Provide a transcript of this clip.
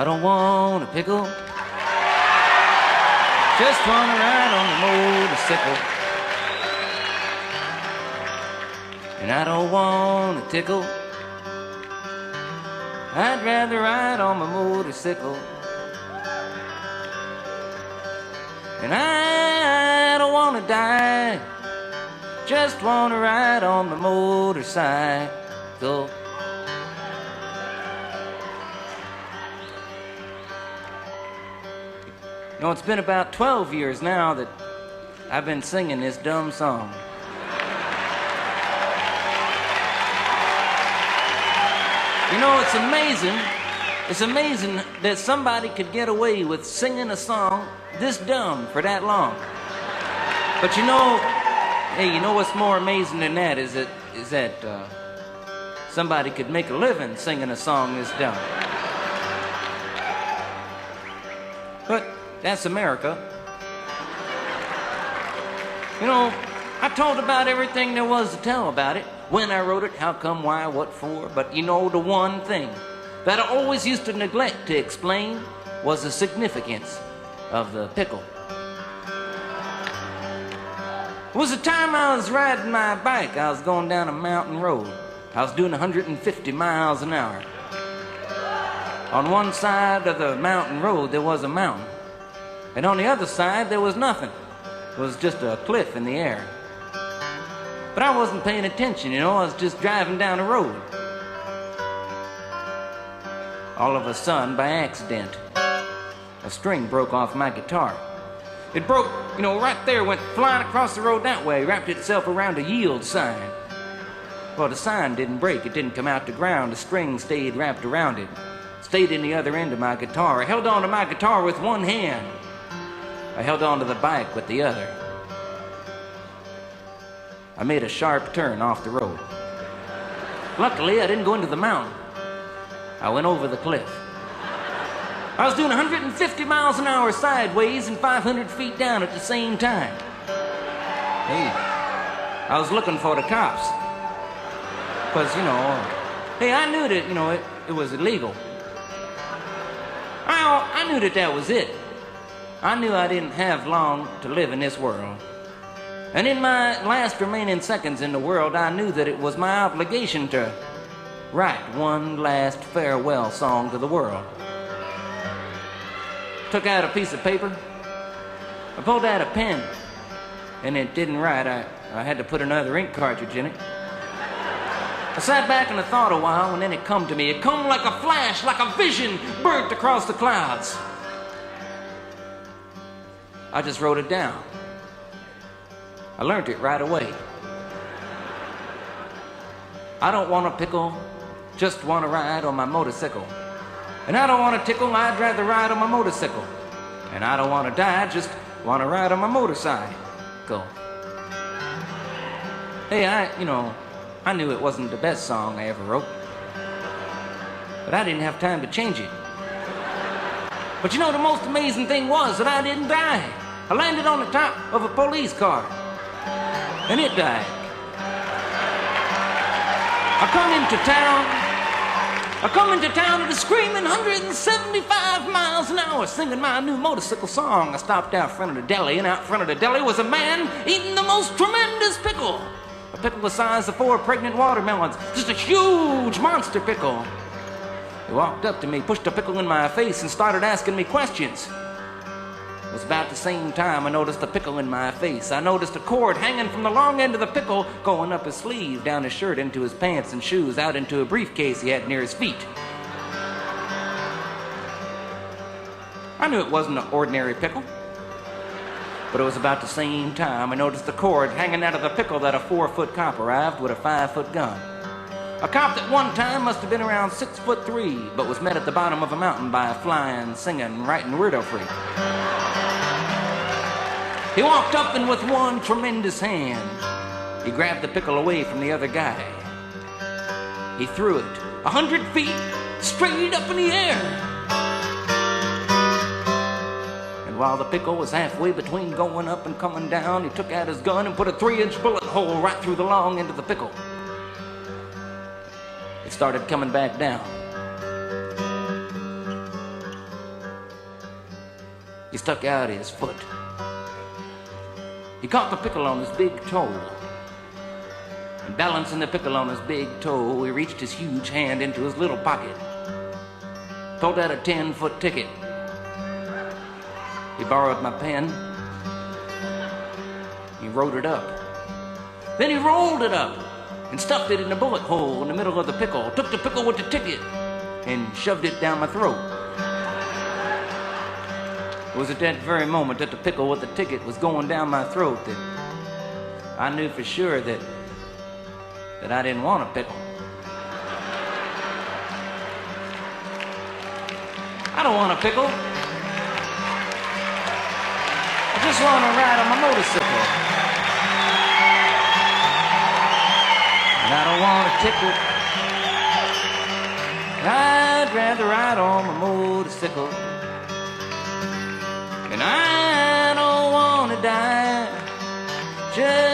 I don't want a pickle. Just wanna ride on the motorcycle. And I don't want a tickle. I'd rather ride on my motorcycle. And I don't wanna die. Just wanna ride on my motorcycle. You know, it's been about 12 years now that I've been singing this dumb song. You know, it's amazing. It's amazing that somebody could get away with singing a song this dumb for that long. But you know, hey, you know what's more amazing than that is that somebody could make a living singing a song this dumb. But that's America. You know, I told about everything there was to tell about it. When I wrote it, how come, why, what for. But you know, the one thing that I always used to neglect to explain was the significance of the pickle. It was the time I was riding my bike. I was going down a mountain road. I was doing 150 miles an hour. On one side of the mountain road, there was a mountain. And on the other side, there was nothing. It was just a cliff in the air. But I wasn't paying attention, you know. I was just driving down the road. All of a sudden, by accident, a string broke off my guitar. It broke, you know, right there, went flying across the road that way, wrapped itself around a yield sign. Well, the sign didn't break. It didn't come out the ground. The string stayed wrapped around it. Stayed in the other end of my guitar. I held on to my guitar with one hand. I held on to the bike with the other. I made a sharp turn off the road. Luckily, I didn't go into the mountain. I went over the cliff. I was doing 150 miles an hour sideways and 500 feet down at the same time. Hey, I was looking for the cops. Because, you know, hey, I knew that, you know, it was illegal. I knew that was it. I knew I didn't have long to live in this world. And in my last remaining seconds in the world, I knew that it was my obligation to write one last farewell song to the world. Took out a piece of paper. I pulled out a pen, and it didn't write. I had to put another ink cartridge in it. I sat back and I thought a while, and then it come to me. It come like a flash, like a vision, burnt across the clouds. I just wrote it down. I learned it right away. I don't want a pickle, just want to ride on my motorcycle. And I don't want a tickle, I'd rather ride on my motorcycle. And I don't want to die, just want to ride on my motorcycle. Hey, I knew it wasn't the best song I ever wrote. But I didn't have time to change it. But you know, the most amazing thing was that I didn't die. I landed on the top of a police car. And it died. I come into town at a screaming 175 miles an hour, singing my new motorcycle song. I stopped out front of the deli, and out front of the deli was a man eating the most tremendous pickle. A pickle the size of 4 pregnant watermelons. Just a huge monster pickle. He walked up to me, pushed a pickle in my face, and started asking me questions. It was about the same time I noticed a pickle in my face. I noticed a cord hanging from the long end of the pickle going up his sleeve, down his shirt, into his pants and shoes, out into a briefcase he had near his feet. I knew it wasn't an ordinary pickle. But it was about the same time I noticed the cord hanging out of the pickle that a 4-foot cop arrived with a 5-foot gun. A cop that one time must have been around 6'3", but was met at the bottom of a mountain by a flying, singing, writing weirdo freak. He walked up and with one tremendous hand, he grabbed the pickle away from the other guy. He threw it 100 feet straight up in the air. And while the pickle was halfway between going up and coming down, he took out his gun and put a 3-inch bullet hole right through the long end of the pickle. It started coming back down. He stuck out his foot. He caught the pickle on his big toe. And balancing the pickle on his big toe, he reached his huge hand into his little pocket, pulled out a 10-foot ticket. He borrowed my pen. He wrote it up. Then he rolled it up and stuffed it in a bullet hole in the middle of the pickle, took the pickle with the ticket and shoved it down my throat. It was at that very moment that the pickle with the ticket was going down my throat that I knew for sure that I didn't want a pickle. I don't want a pickle. I just want to ride on my motorcycle. And I don't want a tickle. I'd rather ride on my motorcycle. And I don't want to die just